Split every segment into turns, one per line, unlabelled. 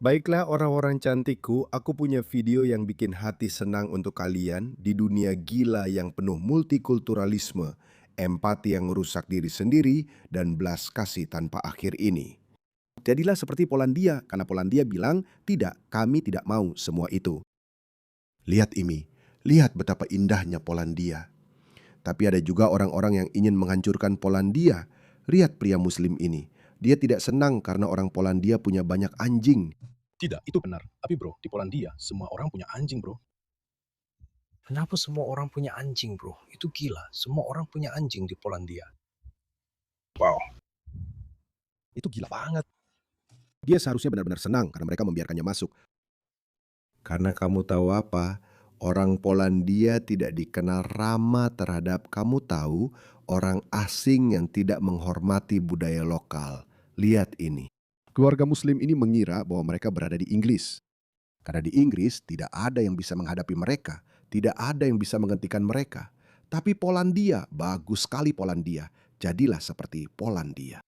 Baiklah orang-orang cantikku, aku punya video yang bikin hati senang untuk kalian di dunia gila yang penuh multikulturalisme, empati yang merusak diri sendiri, dan belas kasih tanpa akhir ini. Jadilah seperti Polandia, karena Polandia bilang, tidak, kami tidak mau semua itu. Lihat ini, lihat betapa indahnya Polandia. Tapi ada juga orang-orang yang ingin menghancurkan Polandia. Lihat pria muslim ini, dia tidak senang karena orang Polandia punya banyak anjing.
Tidak, itu benar. Tapi bro, di Polandia semua orang punya anjing bro.
Kenapa semua orang punya anjing, bro? Itu gila. Semua orang punya anjing di Polandia.
Wow, itu gila banget.
Dia seharusnya benar-benar senang karena mereka membiarkannya masuk. Karena kamu tahu apa? Orang Polandia tidak dikenal ramah terhadap kamu tahu orang asing yang tidak menghormati budaya lokal. Lihat ini. Keluarga muslim ini mengira bahwa mereka berada di Inggris. Karena di Inggris tidak ada yang bisa menghadapi mereka. Tidak ada yang bisa menghentikan mereka. Tapi Polandia, bagus sekali Polandia. Jadilah seperti Polandia.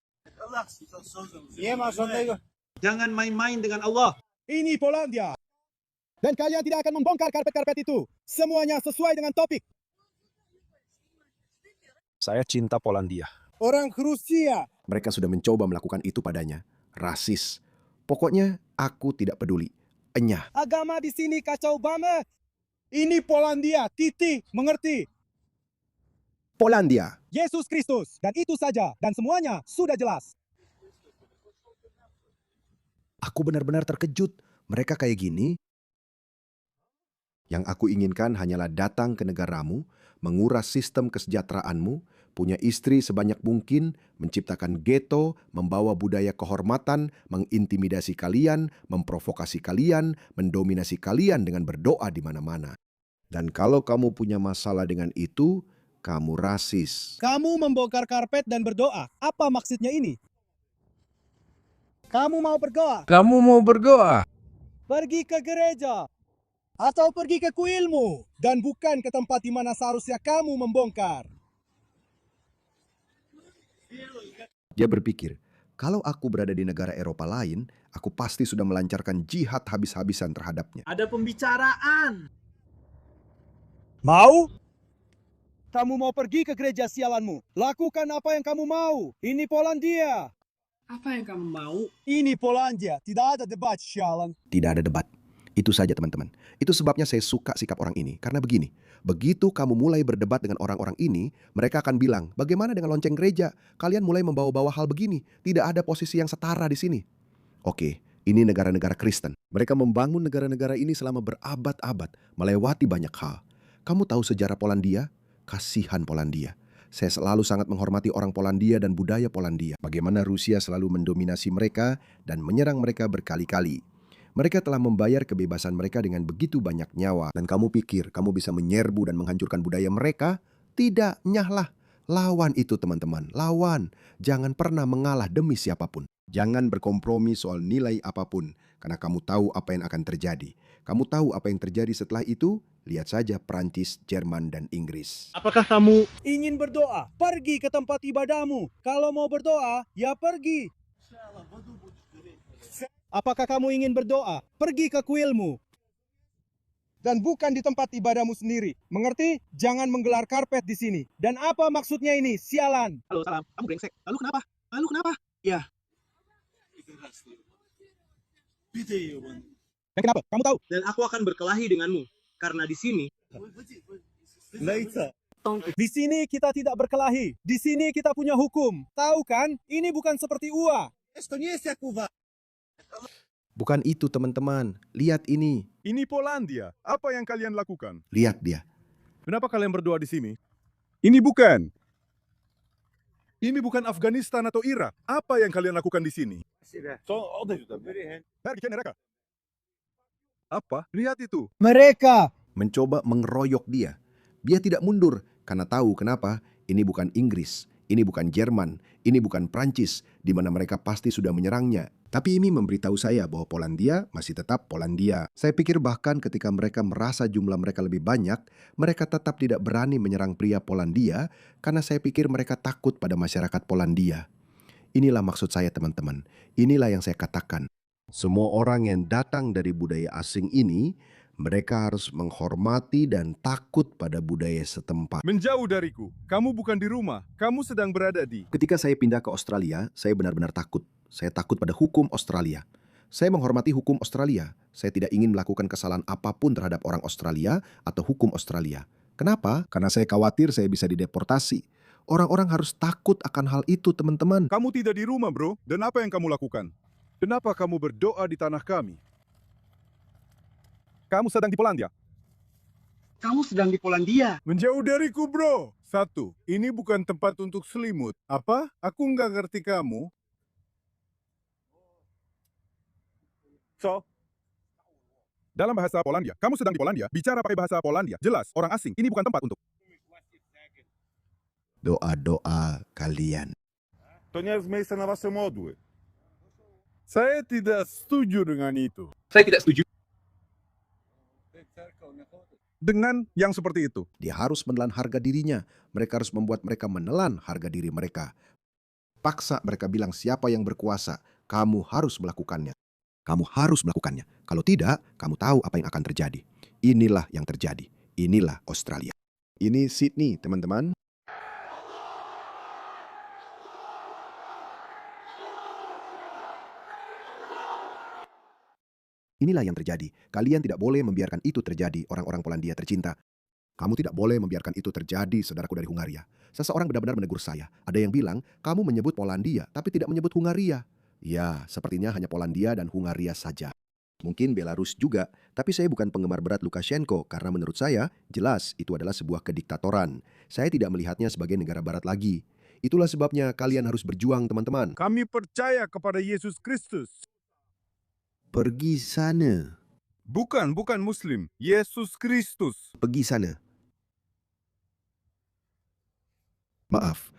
Jangan main-main dengan Allah.
Ini Polandia. Dan kalian tidak akan membongkar karpet-karpet itu. Semuanya sesuai dengan topik.
Saya cinta Polandia.
Orang Rusia.
Mereka sudah mencoba melakukan itu padanya. Rasis. Pokoknya aku tidak peduli. Enyah.
Agama di sini kacau banget. Ini Polandia. Titik. Mengerti?
Polandia.
Yesus Kristus. Dan itu saja. Dan semuanya sudah jelas.
Aku benar-benar terkejut. Mereka kayak gini. Yang aku inginkan hanyalah datang ke negaramu, menguras sistem kesejahteraanmu, punya istri sebanyak mungkin, menciptakan ghetto, membawa budaya kehormatan, mengintimidasi kalian, memprovokasi kalian, mendominasi kalian dengan berdoa di mana-mana. Dan kalau kamu punya masalah dengan itu, kamu rasis.
Kamu membongkar karpet dan berdoa. Apa maksudnya ini? Kamu mau berdoa?
Kamu mau berdoa?
Pergi ke gereja. Atau pergi ke kuilmu. Dan bukan ke tempat di mana seharusnya kamu membongkar.
Dia berpikir, kalau aku berada di negara Eropa lain, aku pasti sudah melancarkan jihad habis-habisan terhadapnya.
Ada pembicaraan.
Mau? Kamu mau pergi ke gereja sialanmu. Lakukan apa yang kamu mau. Ini Polandia.
Apa yang kamu mau?
Ini Polandia. Tidak ada debat, sialan.
Tidak ada debat. Itu saja teman-teman. Itu sebabnya saya suka sikap orang ini. Karena begini, begitu kamu mulai berdebat dengan orang-orang ini, mereka akan bilang, bagaimana dengan lonceng gereja? Kalian mulai membawa-bawa hal begini. Tidak ada posisi yang setara di sini. Oke, ini negara-negara Kristen. Mereka membangun negara-negara ini selama berabad-abad, melewati banyak hal. Kamu tahu sejarah Polandia? Kasihan Polandia. Saya selalu sangat menghormati orang Polandia dan budaya Polandia. Bagaimana Rusia selalu mendominasi mereka dan menyerang mereka berkali-kali. Mereka telah membayar kebebasan mereka dengan begitu banyak nyawa. Dan kamu pikir kamu bisa menyerbu dan menghancurkan budaya mereka? Tidak, nyahlah. Lawan itu teman-teman, lawan. Jangan pernah mengalah demi siapapun. Jangan berkompromi soal nilai apapun. Karena kamu tahu apa yang akan terjadi. Kamu tahu apa yang terjadi setelah itu? Lihat saja Prancis, Jerman, dan Inggris.
Apakah kamu
Ingin berdoa? Pergi ke tempat ibadahmu. Kalau mau berdoa, ya pergi. Apakah kamu ingin berdoa? Pergi ke kuilmu. Dan bukan di tempat ibadahmu sendiri. Mengerti? Jangan menggelar karpet di sini. Dan apa maksudnya ini? Sialan.
Halo, salam. Kamu brengsek. Lalu kenapa? Lalu kenapa? Ya.
Dan kenapa? Kamu tahu?
Dan aku akan berkelahi denganmu. Karena di sini
Di sini kita tidak berkelahi. Di sini kita punya hukum. Tahu kan? Ini bukan seperti UA.
Bukan itu teman-teman. Lihat ini.
Ini Polandia. Apa yang kalian lakukan?
Lihat dia.
Kenapa kalian berdoa di sini? Ini bukan. Ini bukan Afghanistan atau Irak. Apa yang kalian lakukan di sini? Pergi ke neraka. Apa? Lihat itu.
Mereka
Mencoba mengeroyok dia. Dia tidak mundur karena tahu kenapa. Ini bukan Inggris, ini bukan Jerman, ini bukan Prancis, di mana mereka pasti sudah menyerangnya. Tapi ini memberitahu saya bahwa Polandia masih tetap Polandia. Saya pikir bahkan ketika mereka merasa jumlah mereka lebih banyak, mereka tetap tidak berani menyerang pria Polandia karena saya pikir mereka takut pada masyarakat Polandia. Inilah maksud saya teman-teman. Inilah yang saya katakan. Semua orang yang datang dari budaya asing ini, mereka harus menghormati dan takut pada budaya setempat.
Menjauh dariku. Kamu bukan di rumah. Kamu sedang berada di...
Ketika saya pindah ke Australia, saya benar-benar takut. Saya takut pada hukum Australia. Saya menghormati hukum Australia. Saya tidak ingin melakukan kesalahan apapun terhadap orang Australia atau hukum Australia. Kenapa? Karena saya khawatir saya bisa dideportasi. Orang-orang harus takut akan hal itu, teman-teman.
Kamu tidak di rumah, bro. Dan apa yang kamu lakukan? Kenapa kamu berdoa di tanah kami? Kamu sedang di Polandia.
Kamu sedang di Polandia.
Menjauh dariku, bro. 1. Ini bukan tempat untuk selimut. Apa? Aku nggak ngerti kamu. So, dalam bahasa Polandia, kamu sedang di Polandia, bicara pakai bahasa Polandia. Jelas, orang asing. Ini bukan tempat untuk...
Doa-doa kalian.
To nie jest miejsce na wasze modły. Saya tidak setuju dengan itu.
Saya tidak setuju.
Dengan yang seperti itu.
Dia harus menelan harga dirinya. Mereka harus membuat mereka menelan harga diri mereka. Paksa mereka bilang siapa yang berkuasa, kamu harus melakukannya. Kamu harus melakukannya. Kalau tidak, kamu tahu apa yang akan terjadi. Inilah yang terjadi. Inilah Australia. Ini Sydney, teman-teman. Inilah yang terjadi. Kalian tidak boleh membiarkan itu terjadi, orang-orang Polandia tercinta. Kamu tidak boleh membiarkan itu terjadi, saudaraku dari Hungaria. Seseorang benar-benar menegur saya. Ada yang bilang, kamu menyebut Polandia, tapi tidak menyebut Hungaria. Ya, sepertinya hanya Polandia dan Hungaria saja. Mungkin Belarus juga, tapi saya bukan penggemar berat Lukashenko karena menurut saya, jelas itu adalah sebuah kediktatoran. Saya tidak melihatnya sebagai negara barat lagi. Itulah sebabnya kalian harus berjuang, teman-teman.
Kami percaya kepada Yesus Kristus.
Pergi sana.
Bukan Muslim. Yesus Kristus.
Pergi sana. Maaf,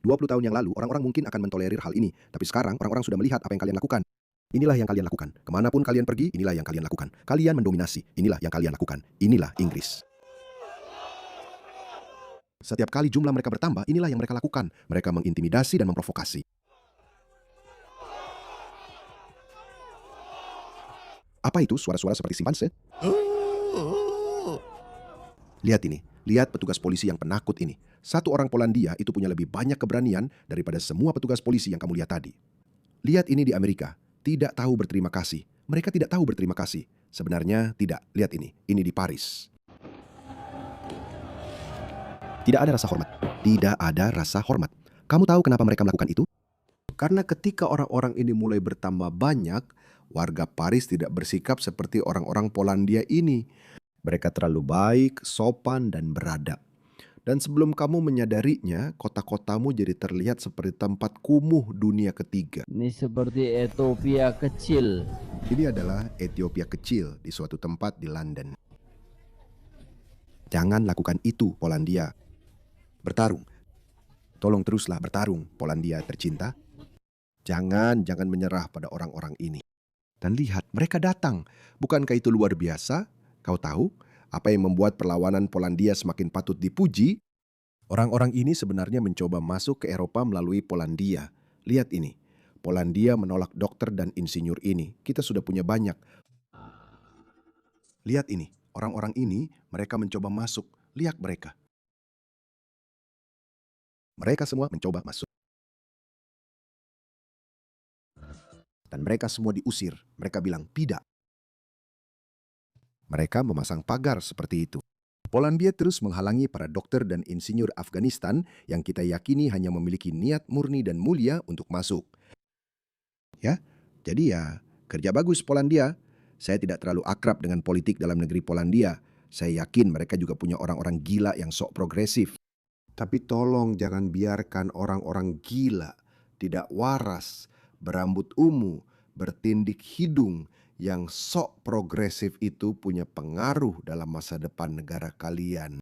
20 tahun yang lalu orang-orang mungkin akan mentolerir hal ini. Tapi sekarang orang-orang sudah melihat apa yang kalian lakukan. Inilah yang kalian lakukan. Kemanapun kalian pergi, inilah yang kalian lakukan. Kalian mendominasi, inilah yang kalian lakukan. Inilah Inggris. Setiap kali jumlah mereka bertambah, inilah yang mereka lakukan. Mereka mengintimidasi dan memprovokasi. Apa itu suara-suara seperti simpanse? Lihat ini, lihat petugas polisi yang penakut ini. Satu orang Polandia itu punya lebih banyak keberanian daripada semua petugas polisi yang kamu lihat tadi. Lihat ini di Amerika, tidak tahu berterima kasih. Mereka tidak tahu berterima kasih. Sebenarnya tidak, lihat ini di Paris. Tidak ada rasa hormat. Tidak ada rasa hormat. Kamu tahu kenapa mereka melakukan itu? Karena ketika orang-orang ini mulai bertambah banyak, warga Paris tidak bersikap seperti orang-orang Polandia ini. Mereka terlalu baik, sopan, dan beradab. Dan sebelum kamu menyadarinya, kota-kotamu jadi terlihat seperti tempat kumuh dunia ketiga.
Ini seperti Ethiopia kecil.
Ini adalah Ethiopia kecil di suatu tempat di London. Jangan lakukan itu, Polandia. Bertarung. Tolong teruslah bertarung, Polandia tercinta. Jangan menyerah pada orang-orang ini. Dan lihat, mereka datang. Bukankah itu luar biasa? Kau tahu, apa yang membuat perlawanan Polandia semakin patut dipuji? Orang-orang ini sebenarnya mencoba masuk ke Eropa melalui Polandia. Lihat ini, Polandia menolak dokter dan insinyur ini. Kita sudah punya banyak. Lihat ini, orang-orang ini, mereka mencoba masuk. Lihat mereka. Mereka semua mencoba masuk. Dan mereka semua diusir. Mereka bilang tidak. Mereka memasang pagar seperti itu. Polandia terus menghalangi para dokter dan insinyur Afghanistan yang kita yakini hanya memiliki niat murni dan mulia untuk masuk. Ya, jadi ya, kerja bagus Polandia. Saya tidak terlalu akrab dengan politik dalam negeri Polandia. Saya yakin mereka juga punya orang-orang gila yang sok progresif. Tapi tolong jangan biarkan orang-orang gila, tidak waras, berambut ungu, bertindik hidung, yang sok progresif itu punya pengaruh dalam masa depan negara kalian.